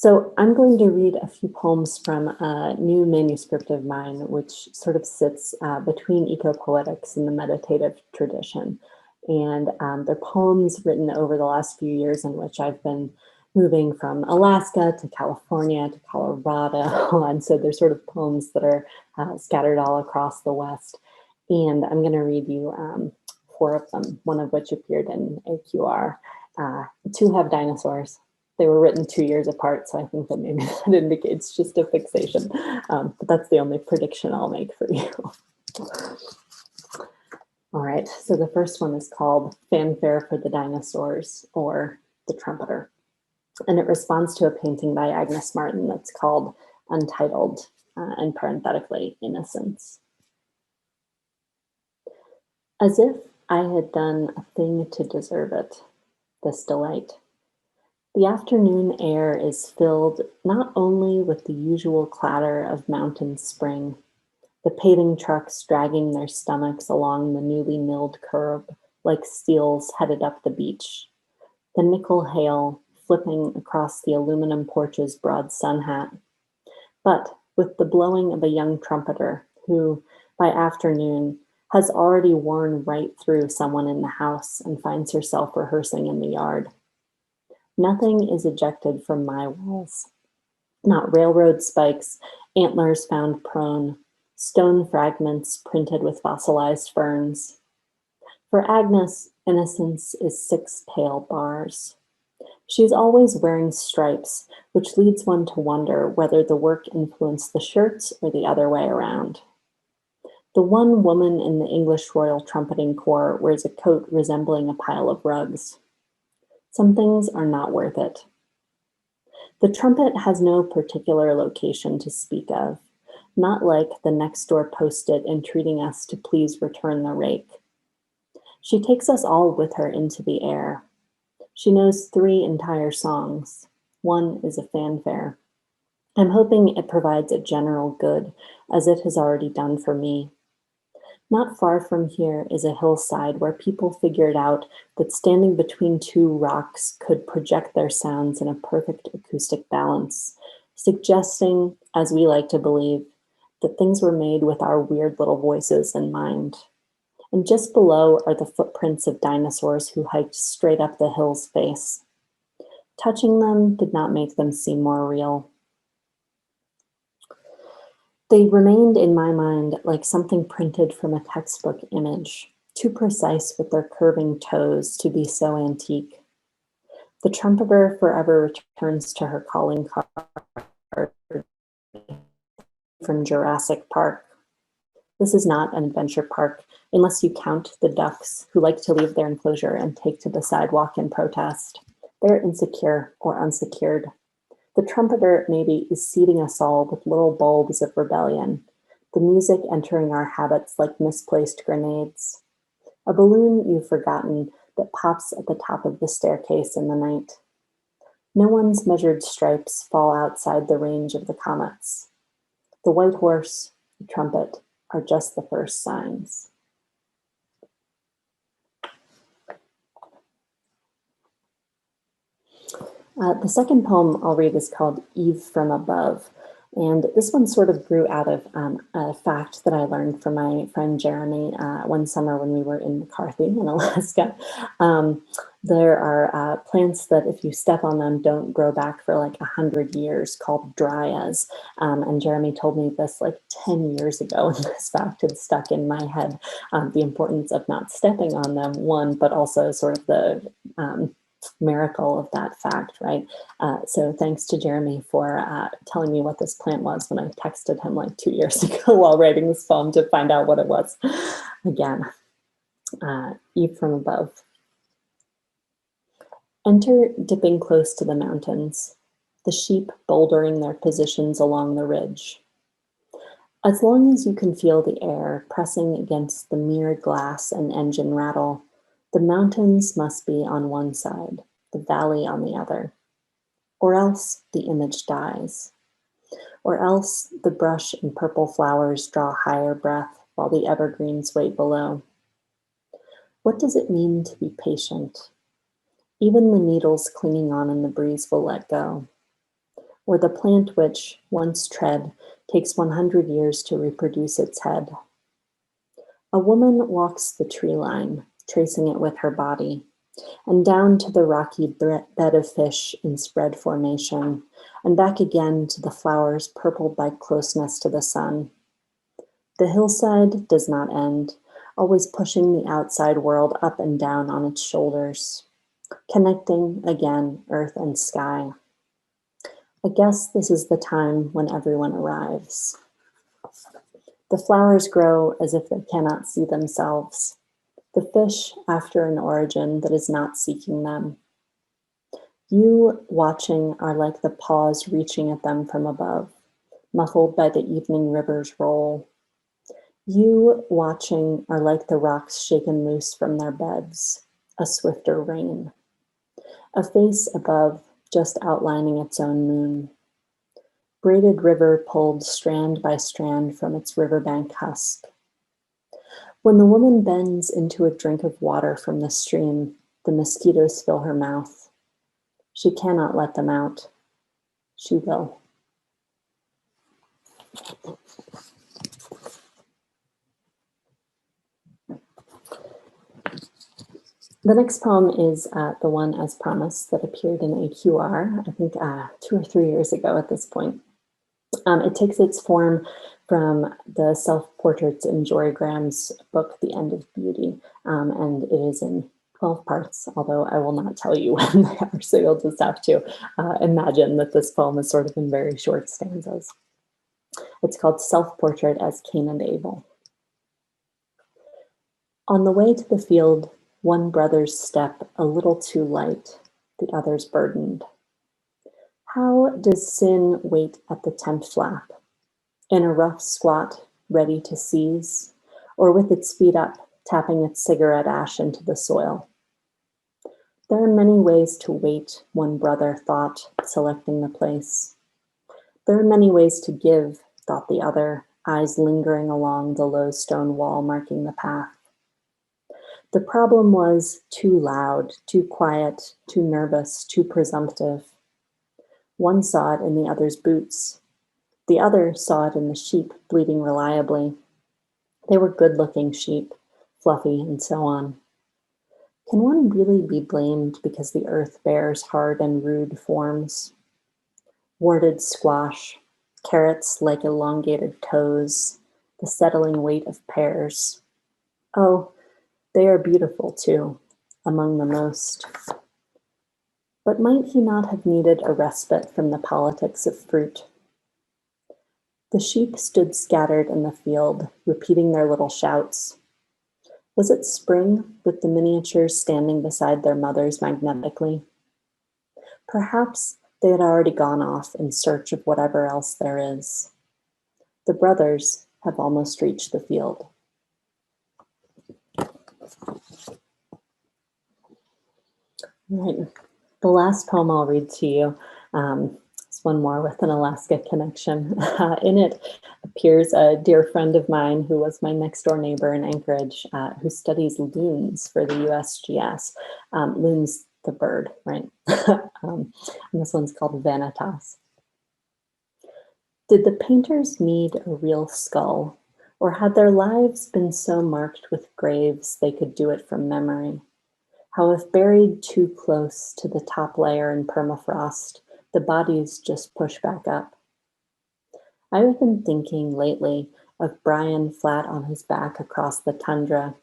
So I'm going to read a few poems from a new manuscript of mine, which sort of sits between eco-poetics and the meditative tradition. And they're poems written over the last few years in which I've been moving from Alaska to California to Colorado. And so they're sort of poems that are scattered all across the West. And I'm going to read you 4 of them, one of which appeared in AQR. 2 have dinosaurs. They were written 2 years apart, so I think that maybe that indicates just a fixation. But that's the only prediction I'll make for you. All right, so the first one is called Fanfare for the Dinosaurs, or The Trumpeter. And it responds to a painting by Agnes Martin that's called Untitled, and parenthetically, Innocence. As if I had done a thing to deserve it, this delight. The afternoon air is filled not only with the usual clatter of mountain spring, the paving trucks dragging their stomachs along the newly milled curb like seals headed up the beach, the nickel hail flipping across the aluminum porch's broad sun hat, but with the blowing of a young trumpeter who, by afternoon, has already worn right through someone in the house and finds herself rehearsing in the yard. Nothing is ejected from my walls. Not railroad spikes, antlers found prone, stone fragments printed with fossilized ferns. For Agnes, innocence is 6 pale bars. She's always wearing stripes, which leads one to wonder whether the work influenced the shirts or the other way around. The one woman in the English Royal Trumpeting Corps wears a coat resembling a pile of rugs. Some things are not worth it. The trumpet has no particular location to speak of, not like the next door post-it entreating us to please return the rake. She takes us all with her into the air. She knows 3 entire songs. One is a fanfare. I'm hoping it provides a general good, as it has already done for me. Not far from here is a hillside where people figured out that standing between 2 rocks could project their sounds in a perfect acoustic balance, suggesting, as we like to believe, that things were made with our weird little voices in mind. And just below are the footprints of dinosaurs who hiked straight up the hill's face. Touching them did not make them seem more real. They remained in my mind like something printed from a textbook image, too precise with their curving toes to be so antique. The trumpeter forever returns to her calling card from Jurassic Park. This is not an adventure park, unless you count the ducks who like to leave their enclosure and take to the sidewalk in protest. They're insecure or unsecured. The trumpeter, maybe, is seeding us all with little bulbs of rebellion, the music entering our habits like misplaced grenades. A balloon you've forgotten that pops at the top of the staircase in the night. No one's measured stripes fall outside the range of the comets. The white horse, the trumpet, are just the first signs. The second poem I'll read is called Eve from Above. And this one sort of grew out of a fact that I learned from my friend Jeremy one summer when we were in McCarthy in Alaska. There are plants that if you step on them don't grow back for like 100 years called dryas. And Jeremy told me this like 10 years ago, and this fact had stuck in my head. The importance of not stepping on them, one, but also sort of the miracle of that fact, right? So thanks to Jeremy for telling me what this plant was when I texted him like 2 years ago while writing this poem to find out what it was. Again, Eve from Above. Enter dipping close to the mountains, the sheep bouldering their positions along the ridge. As long as you can feel the air pressing against the mirrored glass and engine rattle, the mountains must be on one side, the valley on the other, or else the image dies, or else the brush and purple flowers draw higher breath while the evergreens wait below. What does it mean to be patient? Even the needles clinging on in the breeze will let go. or the plant which, once tread, takes 100 years to reproduce its head. A woman walks the tree line, tracing it with her body, and down to the rocky bed of fish in spread formation, and back again to the flowers purpled by closeness to the sun. The hillside does not end, always pushing the outside world up and down on its shoulders, connecting again earth and sky. I guess this is the time when everyone arrives. The flowers grow as if they cannot see themselves, the fish after an origin that is not seeking them. You watching are like the paws reaching at them from above, muffled by the evening river's roll. You watching are like the rocks shaken loose from their beds, a swifter rain. A face above, just outlining its own moon. Braided river pulled strand by strand from its riverbank husk. When the woman bends into a drink of water from the stream, the mosquitoes fill her mouth. She cannot let them out. She will. The next poem is the one, as promised, that appeared in AQR, I think 2 or 3 years ago at this point. It takes its form from the Self-Portraits in Jory Graham's book, The End of Beauty, and it is in 12 parts, although I will not tell you when they are, so you'll just have to imagine that this poem is sort of in very short stanzas. It's called Self-Portrait as Cain and Abel. On the way to the field, one brother's step a little too light, the other's burdened. How does sin wait at the tent flap? In a rough squat, ready to seize, or with its feet up, tapping its cigarette ash into the soil? There are many ways to wait, one brother thought, selecting the place. There are many ways to give, thought the other, eyes lingering along the low stone wall marking the path. The problem was too loud, too quiet, too nervous, too presumptive. One saw it in the other's boots. The other saw it in the sheep bleating reliably. They were good-looking sheep, fluffy and so on. Can one really be blamed because the earth bears hard and rude forms? Warded squash, carrots like elongated toes, the settling weight of pears. Oh, they are beautiful too, among the most. But might he not have needed a respite from the politics of fruit? The sheep stood scattered in the field, repeating their little shouts. Was it spring, with the miniatures standing beside their mothers magnetically? Perhaps they had already gone off in search of whatever else there is. The brothers have almost reached the field. Right. The last poem I'll read to you is one more with an Alaska connection. In it appears a dear friend of mine who was my next door neighbor in Anchorage, who studies loons for the USGS. Loons, the bird, right? And this one's called Venetas. Did the painters need a real skull, or had their lives been so marked with graves they could do it from memory? How if buried too close to the top layer in permafrost, the bodies just push back up. I have been thinking lately of Brian flat on his back across the tundra,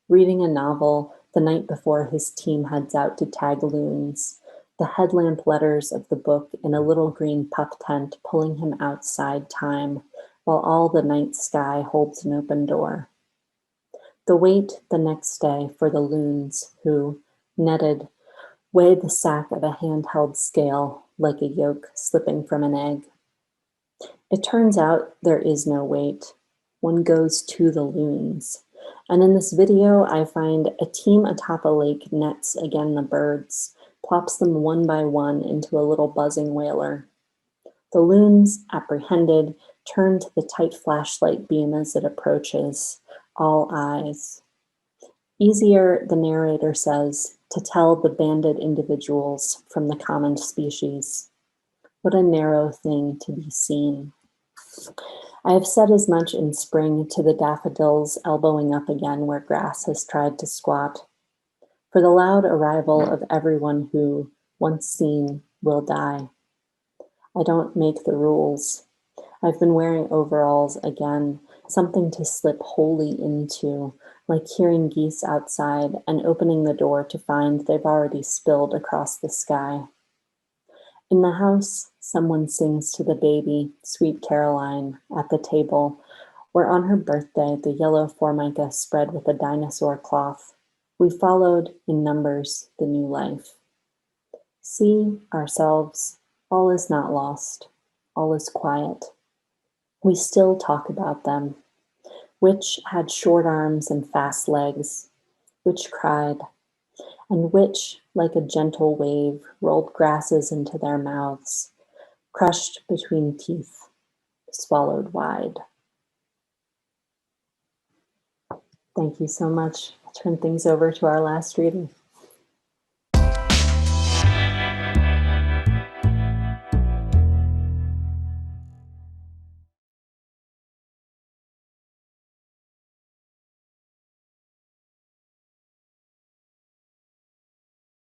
reading a novel the night before his team heads out to tag loons, the headlamp letters of the book in a little green pup tent pulling him outside time, while all the night sky holds an open door. The wait the next day for the loons who, netted, weigh the sack of a handheld scale like a yolk slipping from an egg. It turns out there is no wait. One goes to the loons. And in this video, I find a team atop a lake nets again the birds, plops them one by one into a little buzzing whaler. The loons, apprehended, turn to the tight flashlight beam as it approaches, all eyes. Easier, the narrator says, to tell the banded individuals from the common species. What a narrow thing to be seen. I have said as much in spring to the daffodils elbowing up again where grass has tried to squat. For the loud arrival of everyone who, once seen, will die. I don't make the rules. I've been wearing overalls again, something to slip wholly into, like hearing geese outside and opening the door to find they've already spilled across the sky. In the house, someone sings to the baby, Sweet Caroline, at the table, where on her birthday the yellow formica spread with a dinosaur cloth. We followed, in numbers, the new life. See, ourselves, all is not lost, all is quiet. We still talk about them. Which had short arms and fast legs, which cried, and which, like a gentle wave, rolled grasses into their mouths, crushed between teeth, swallowed wide. Thank you so much. I'll turn things over to our last reading.